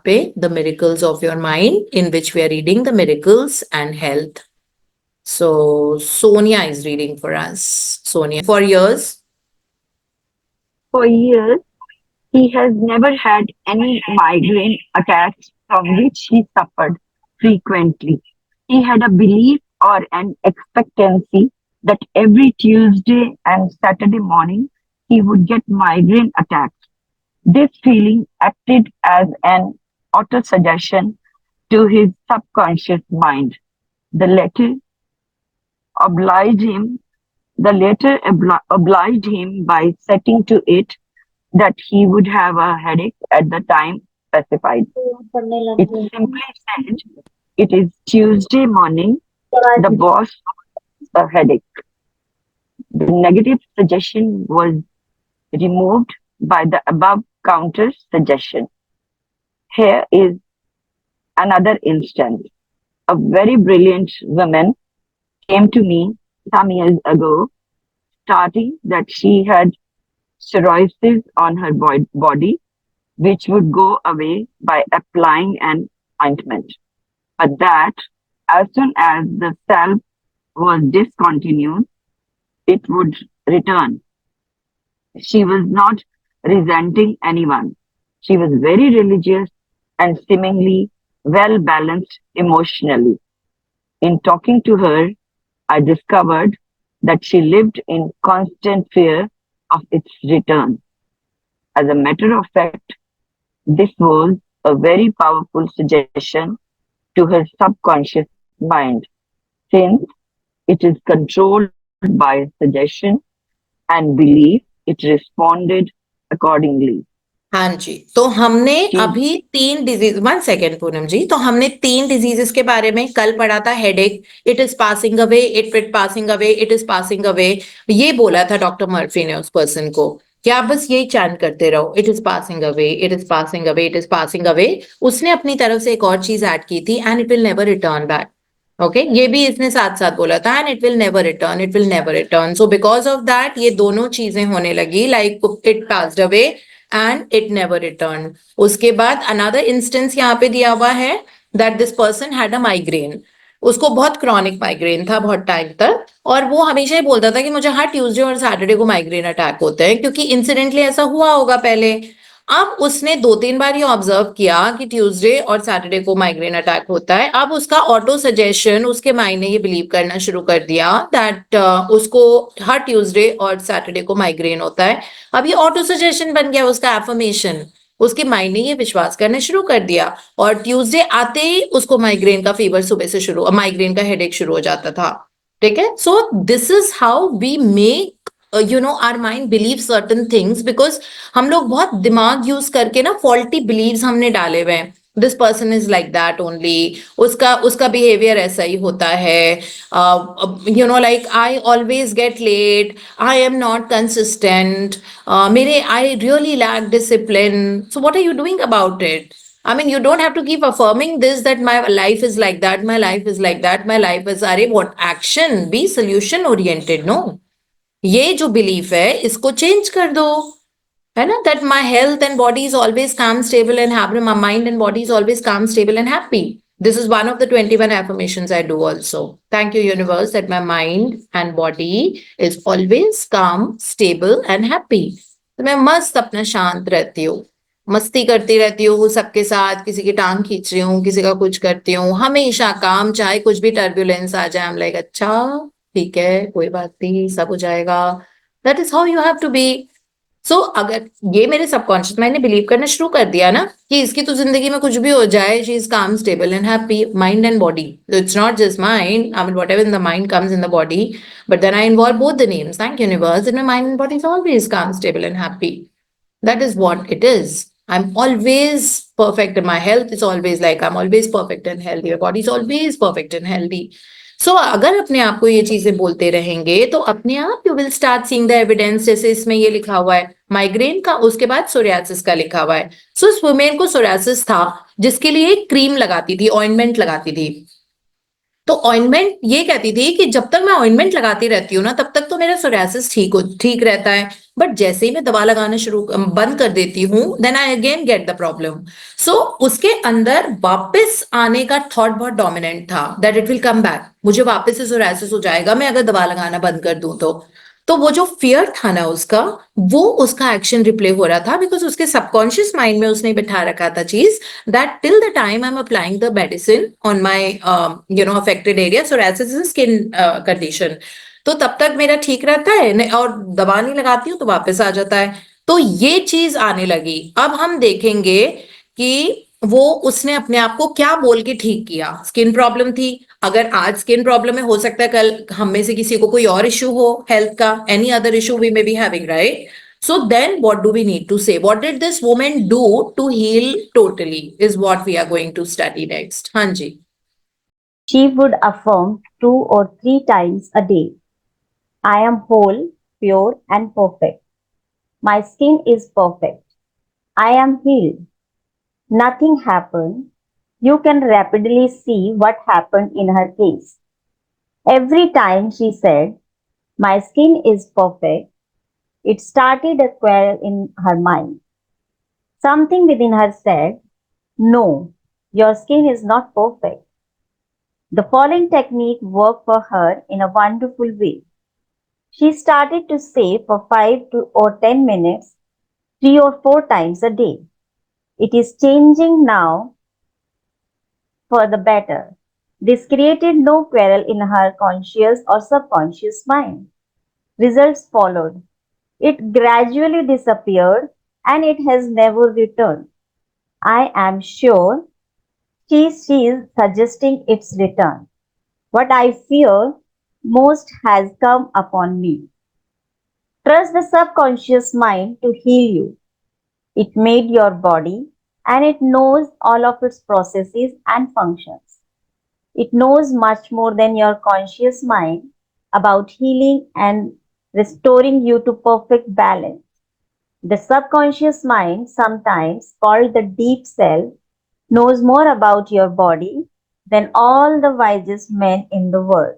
पे the miracles of your mind, in which we are reading the miracles and health. So Sonia is reading for us. Sonia, for years. For years, he has never had any migraine attacks from which he suffered frequently. He had a belief or an expectancy that every Tuesday and Saturday morning he would get migraine attacks. This feeling acted as an autosuggestion to his subconscious mind. The latter obliged him obliged him by setting to it that he would have a headache at the time specified. It simply said, it is Tuesday morning, the boss has a headache. The negative suggestion was removed by the above counter suggestion. Here is another instance. A very brilliant woman came to me some years ago, starting that she had psoriasis on her body, which would go away by applying an ointment. But that, as soon as the salve was discontinued, it would return. She was not resenting anyone. She was very religious and seemingly well balanced emotionally. In talking to her, I discovered that she lived in constant fear of its return. As a matter of fact, this was a very powerful suggestion to her subconscious mind, since it is controlled by suggestion and belief, it responded accordingly. हाँ जी, तो हमने She अभी 3 disease, 1 second Poonam जी, तो हमने 3 diseases के बारे में कल पढ़ा था. Headache, it is passing away, it passing away, it is passing away. ये बोला था डॉक्टर मर्फी ने उस पर्सन को कि आप बस यही चैंट करते रहो, it is passing away, it is passing away, it is passing away. उसने अपनी तरफ से एक और चीज ऐड की थी, and it will never return back. Okay, ये भी इसने साथ साथ बोला था, and it will never return, it will never return. So because of that ये दोनों चीजें होने लगी, like it passed away and it never return. उसके बाद अनदर इंस्टेंस यहाँ पे दिया हुआ है that this person had a migraine. उसको बहुत क्रॉनिक माइग्रेन था बहुत टाइम तक, और वो हमेशा ही बोलता था कि मुझे हर ट्यूसडे और सैटरडे को माइग्रेन अटैक होते हैं, क्योंकि इंसिडेंटली ऐसा हुआ होगा पहले. अब उसने 2-3 बार ये ऑब्जर्व किया कि ट्यूसडे और सैटरडे को माइग्रेन अटैक होता है. अब उसका ऑटो सजेशन, उसके माइंड ने ये बिलीव करना शुरू कर दिया दैट उसको हर ट्यूसडे और सैटरडे को माइग्रेन होता है. अब ये ऑटो सजेशन बन गया उसका एफर्मेशन. उसके माइंड ने ये विश्वास करना शुरू कर दिया, और ट्यूसडे आते ही उसको माइग्रेन का फीवर सुबह से शुरू, माइग्रेन का हेडेक शुरू हो जाता था. ठीक है, so this is how we make our mind believe certain things, because हम लोग बहुत दिमाग यूज करके ना फॉल्टी बिलीव्स हमने डाले हुए हैं. This person is like that only, उसका उसका बिहेवियर ऐसा ही होता है. Like I always get late, I am not consistent, मेरे I really lack discipline. So what are you doing about it? I mean, you don't have to keep affirming this that my life is like that, my life is like that, my life is, अरे what action, be solution oriented. No, ये जो belief है इसको change कर दो, है ना. That my health and body is always calm stable and happy, my mind and body is always calm stable and happy. This is one of the 21 affirmations I do also. Thank you, universe, that my mind and body is always calm, stable and happy. तो मैं मस्त अपना शांत रहती हूँ, मस्ती करती रहती हूँ सबके साथ, किसी की टांग खींच रही हूँ, किसी का कुछ करती हूँ, हमेशा काम, चाहे कुछ भी टर्बुलेंस आ जाए, I'm like अच्छा ठीक है, कोई बात नहीं, सब हो जाएगा. That is how you have to be. So अगर ये मेरे सबकॉन्शियस माइंड ने बिलीव करना शुरू कर दिया ना कि इसकी तो जिंदगी में कुछ भी हो जाए, she is calm stable and happy, mind and body. It's not just mind, I mean whatever in the mind comes in the body, but then I involve both the names. Thank universe, in my mind and body is always calm stable and happy. That is what it is. I'm always perfect. My health is always like I'm always perfect and healthy. My body is always perfect and healthy. So अगर अपने आप को ये चीजें बोलते रहेंगे तो अपने आप you will start seeing the evidence. जैसे इसमें ये लिखा हुआ है माइग्रेन का, उसके बाद सोरियासिस का लिखा हुआ है. सो इस वुमेन को सोरियासिस था, जिसके लिए क्रीम लगाती थी, ऑइंटमेंट लगाती थी. तो ऑइंटमेंट ये कहती थी कि जब तक मैं ऑइंटमेंट लगाती रहती हूँ ना, तब तक तो मेरा सोरियासिस ठीक रहता है. बट जैसे ही मैं दवा लगाना शुरू बंद कर देती हूँ, then I again get the problem. So उसके अंदर वापस आने का थॉट बहुत डोमिनेंट था, that it will come back, मुझे वापस से सोरायसिस हो जाएगा मैं अगर दवा लगाना बंद कर दूं तो वो जो फियर था ना उसका, वो उसका एक्शन रिप्ले हो रहा था, बिकॉज उसके सबकॉन्शियस माइंड में उसने बिठा रखा था चीज, that till the time I'm applying the medicine on my affected area, psoriasis is a skin condition, तो तब तक मेरा ठीक रहता है और दवा नहीं लगाती हूँ तो वापस आ जाता है. तो ये चीज आने लगी. अब हम देखेंगे कि वो उसने अपने आप को क्या बोल के ठीक किया. स्किन प्रॉब्लम थी, अगर आज स्किन प्रॉब्लम है, हो सकता है कल हम में से किसी को कोई और इश्यू हो हेल्थ का, any other issue we may be having, right? So then what do we need to say? What did this woman do to heal totally is what we are going to study next. Hanji. She would affirm 2 or 3 times a day, I am whole, pure, and perfect. My skin is perfect. I am healed. Nothing happened. You can rapidly see what happened in her case. Every time she said, my skin is perfect, it started a quarrel in her mind. Something within her said, no, your skin is not perfect. The following technique worked for her in a wonderful way. She started to say for 5 or 10 minutes, 3 or 4 times a day. It is changing now for the better. This created no quarrel in her conscious or subconscious mind. Results followed. It gradually disappeared and it has never returned. I am sure she is suggesting its return. What I fear most has come upon me. Trust the subconscious mind to heal you. It made your body and it knows all of its processes and functions. It knows much more than your conscious mind about healing and restoring you to perfect balance. The subconscious mind, sometimes called the deep self, knows more about your body than all the wisest men in the world.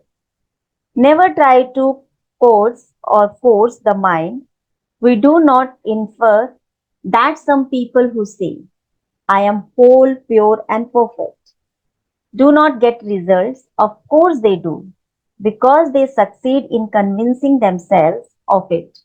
Never try to force the mind. We do not infer that some people who say, I am whole, pure, and perfect, do not get results. Of course they do, because they succeed in convincing themselves of it.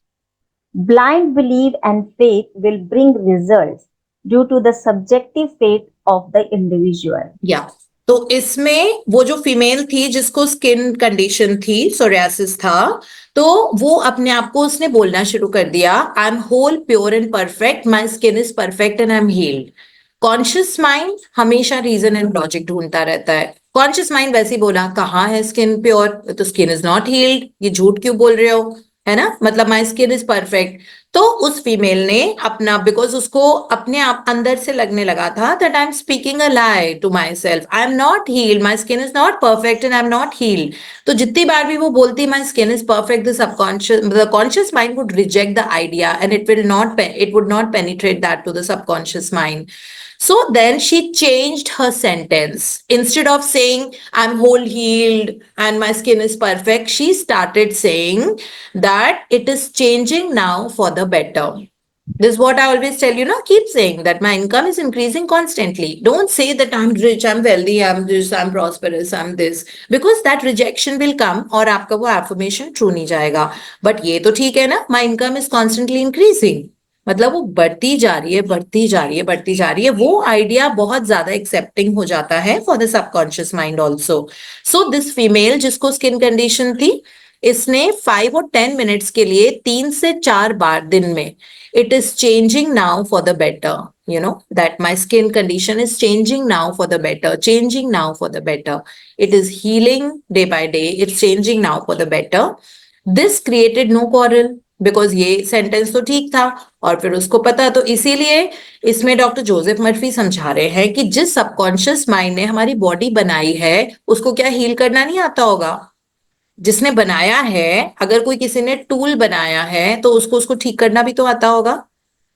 Blind belief and faith will bring results due to the subjective faith of the individual. Yeah. तो इसमें वो जो female थी जिसको skin condition थी, psoriasis था, तो वो अपने आप को उसने बोलना शुरू कर दिया, I am whole, pure and perfect, my skin is perfect and I am healed. Conscious mind हमेशा रीजन एंड लॉजिक ढूंढता रहता है. कॉन्शियस माइंड वैसे ही बोला, कहाँ है स्किन प्योर, तो स्किन इज नॉट हील्ड, ये झूठ क्यों बोल रहे हो, है ना, मतलब माई स्किन इज परफेक्ट. तो उस फीमेल ने अपना, बिकॉज उसको अपने आप अंदर से लगने लगा था that I am speaking a lie to myself, I am not healed, my skin is not perfect and I am not healed. तो जितनी बार भी वो बोलती my skin is perfect, the conscious mind would reject the idea and it would not penetrate that to the subconscious mind. So then she changed her sentence. Instead of saying, I'm whole healed and my skin is perfect, she started saying that it is changing now for the better. This is what I always tell you, keep saying that my income is increasing constantly. Don't say that I'm rich, I'm wealthy, I'm this, I'm prosperous, I'm this. Because that rejection will come और आपका वो affirmation true नहीं जाएगा. But ये तो ठीक है ना, my income is constantly increasing. मतलब वो बढ़ती जा रही है, बढ़ती जा रही है, बढ़ती जा रही है. वो आइडिया बहुत ज्यादा एक्सेप्टिंग हो जाता है for the subconscious mind also. So this female जिसको स्किन कंडीशन थी, इसने 5 और 10 मिनट्स के लिए 3 से 4 बार दिन में, it is changing now for the better, that my skin condition is changing now for the better, changing now for the better, it is healing day by day, it's changing now for the better. This created no quarrel, because ये sentence तो ठीक था और फिर उसको पता. तो इसीलिए इसमें डॉक्टर जोसेफ मर्फी समझा रहे हैं कि जिस सबकॉन्शियस माइंड ने हमारी बॉडी बनाई है, उसको क्या हील करना नहीं आता होगा? जिसने बनाया है, अगर कोई किसी ने टूल बनाया है तो उसको ठीक करना भी तो आता होगा.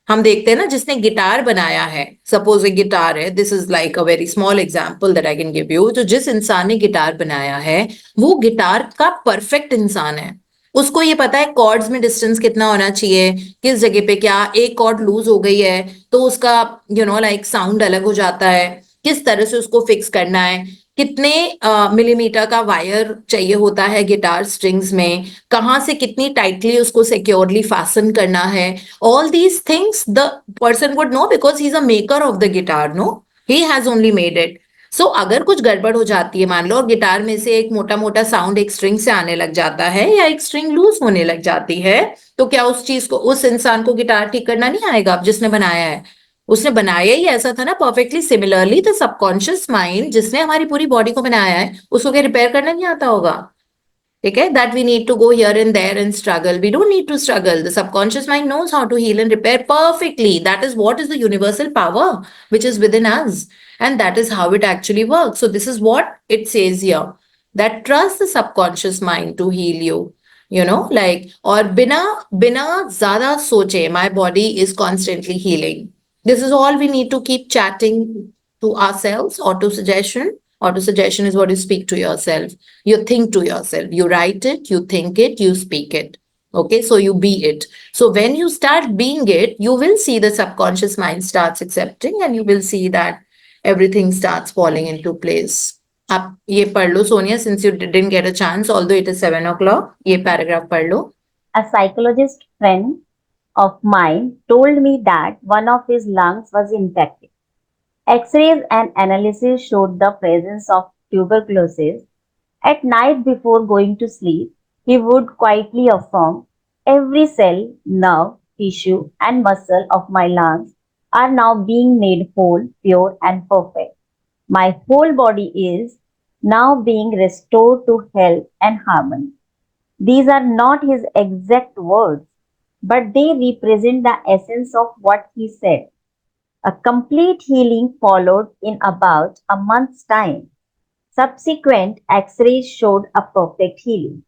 हम देखते हैं ना, जिसने गिटार बनाया है, सपोज ए गिटार है, this is like a very small example that I can give you. तो जिस इंसान ने गिटार बनाया है, वो गिटार का परफेक्ट इंसान है, उसको ये पता है कॉर्ड्स में डिस्टेंस कितना होना चाहिए, किस जगह पे क्या, एक कॉर्ड लूज हो गई है तो उसका लाइक साउंड अलग हो जाता है, किस तरह से उसको फिक्स करना है, कितने मिलीमीटर का वायर चाहिए होता है गिटार स्ट्रिंग्स में, कहाँ से कितनी टाइटली उसको सिक्योरली फासन करना है, all these things the person would know because he is a maker of the guitar, no, he has only made it. So अगर कुछ गड़बड़ हो जाती है मान लो और गिटार में से एक मोटा मोटा साउंड एक स्ट्रिंग से आने लग जाता है या एक स्ट्रिंग लूज होने लग जाती है, तो क्या उस चीज को, उस इंसान को गिटार ठीक करना नहीं आएगा जिसने बनाया है? उसने बनाया ही ऐसा था ना perfectly. Similarly the subconscious mind जिसने हमारी पूरी बॉडी को बनाया है उसको क्या रिपेयर करना नहीं आता होगा? ठीक है, that we need to go here and there and struggle. We don't need to struggle. The subconscious mind knows how to heal and repair perfectly. That is what is the universal power which is within us. And that is how it actually works. So this is what it says here, that trust the subconscious mind to heal you. Like, और बिना बिना ज्यादा सोचे, my body is constantly healing. This is all we need to keep chatting to ourselves. Auto suggestion. Auto suggestion is what you speak to yourself. You think to yourself, you write it, you think it, you speak it. Okay, so you be it. So when you start being it, you will see the subconscious mind starts accepting and you will see that everything starts falling into place. आप ये पढ़ लो Sonia, since you didn't get a chance, although it is 7 o'clock, ये paragraph पढ़ लो. A psychologist friend of mine told me that one of his lungs was infected. X-rays and analysis showed the presence of tuberculosis. At night before going to sleep, he would quietly affirm, "Every cell, nerve, tissue, and muscle of my lungs are now being made whole, pure, and perfect. My whole body is now being restored to health and harmony." These are not his exact words, but they represent the essence of what he said. A complete healing followed in about a month's time. Subsequent X-rays showed a perfect healing.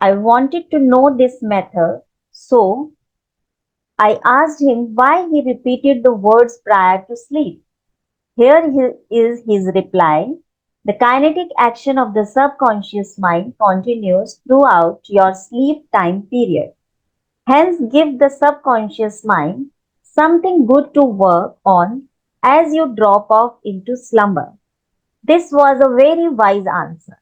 I wanted to know this method, so I asked him why he repeated the words prior to sleep. Here is his reply. The kinetic action of the subconscious mind continues throughout your sleep time period. Hence, give the subconscious mind something good to work on as you drop off into slumber. This was a very wise answer.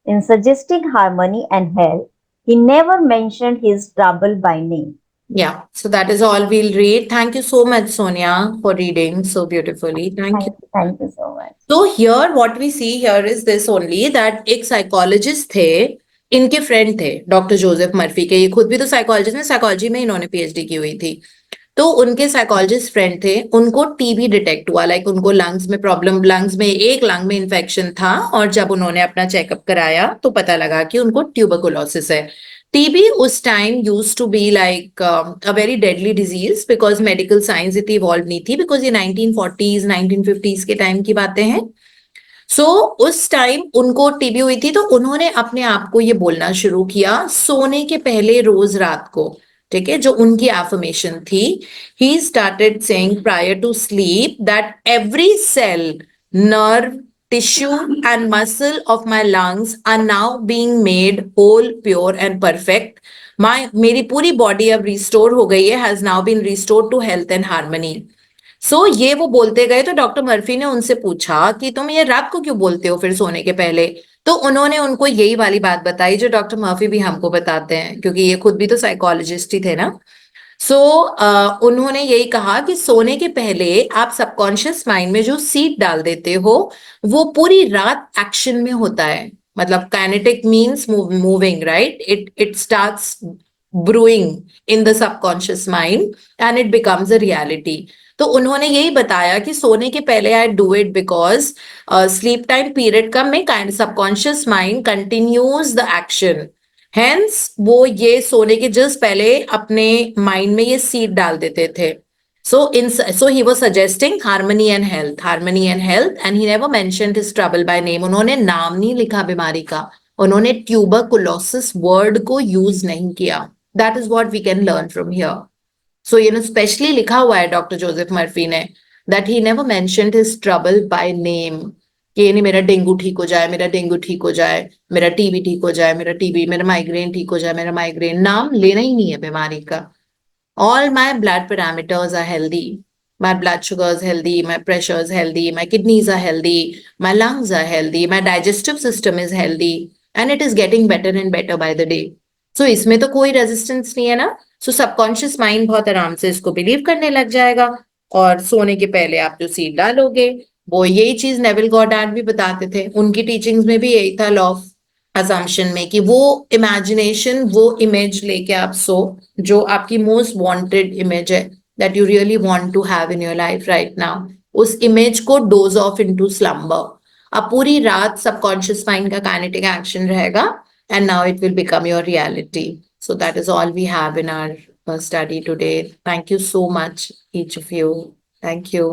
In suggesting harmony and health, he never mentioned his trouble by name. Yeah, so that is all we'll read. Thank you so much, Sonia, for reading so beautifully. Thank you. Thank you so much. So here what we see here is this only, that एक psychologist थे, इनके friend थे doctor Joseph Murphy के, ये खुद भी तो psychologist में, साइकोलॉजी में इन्होंने पीएचडी की हुई थी, तो उनके साइकोलॉजिस्ट फ्रेंड थे, उनको टीबी डिटेक्ट हुआ, लाइक उनको लंग्स में प्रॉब्लम, लंग्स में एक लंग में इन्फेक्शन था, और जब उन्होंने अपना चेकअप कराया तो पता लगा कि उनको ट्यूबरकुलोसिस है. टीबी उस time used to be like a very deadly disease because medical science इतनी इवॉल्व नहीं थी, बिकॉज ये 1940s 1950s के टाइम की बातें हैं. सो उस टाइम उनको टीबी हुई थी, तो उन्होंने अपने आप को ये बोलना शुरू किया सोने के पहले रोज रात को, ठीक है, जो उनकी एफर्मेशन थी. He started saying prior to sleep that every cell, nerve, tissue and muscle of my lungs are now being made whole, pure and perfect. मेरी पूरी बॉडी अब रिस्टोर हो गई है, has now been restored to health and harmony. सो ये वो बोलते गए, तो डॉक्टर मर्फी ने उनसे पूछा कि तुम ये रात को क्यों बोलते हो फिर सोने के पहले? तो उन्होंने उनको यही वाली बात बताई जो डॉक्टर मर्फी भी हमको बताते हैं, क्योंकि ये खुद भी तो साइकोलॉजिस्ट ही थे ना. सो उन्होंने यही कहा कि सोने के पहले आप सबकॉन्शियस माइंड में जो सीड डाल देते हो वो पूरी रात एक्शन में होता है. मतलब kinetic means moving, right? It starts brewing in the subconscious mind and it becomes a reality. तो उन्होंने यही बताया कि सोने के पहले I do it because sleep time period का में subconscious mind continues the action. Hence वो ये सोने के जस्ट पहले अपने माइंड में ये सीड डाल देते थे. So he was suggesting harmony and health, and he never mentioned his trouble by name. उन्होंने नाम नहीं लिखा बीमारी का, उन्होंने ट्यूबरकुलोसिस वर्ड को यूज नहीं किया. That is what we can learn from here. So specially लिखा हुआ है डॉक्टर जोसेफ मर्फी ने that he never mentioned his trouble by name. कि ये नहीं मेरा डेंगू ठीक हो जाए, मेरा डेंगू ठीक हो जाए, मेरा टीबी ठीक हो जाए, मेरा टीबी, मेरा माइग्रेन ठीक हो जाए, मेरा माइग्रेन, नाम लेना ही नहीं है बीमारी का। All my blood parameters are healthy. My blood sugar is healthy, my pressure is healthy, my kidneys are healthy, my lungs are healthy, my digestive system is healthy, and it is getting better and better by the day. So इसमें तो कोई resistance नहीं है ना। सो subconscious mind बहुत आराम से इसको बिलीव करने लग जाएगा। और सोने के पहले आप जो सीड डालोगे, वो यही चीज नेविल गॉडार्ड भी बताते थे, उनकी टीचिंग्स में भी यही था, लॉ ऑफ assumption में, कि वो इमेजिनेशन, वो इमेज लेके आप सो जो आपकी मोस्ट वांटेड इमेज है, that you really want to have in your life right now, उस इमेज को डोज ऑफ इनटू स्लम्बर। अब पूरी रात सबकॉन्शियस माइंड का काइनेटिक एक्शन रहेगा, and now it will become your reality. So that is all we have in our study today. Thank you so much, each of you. Thank you.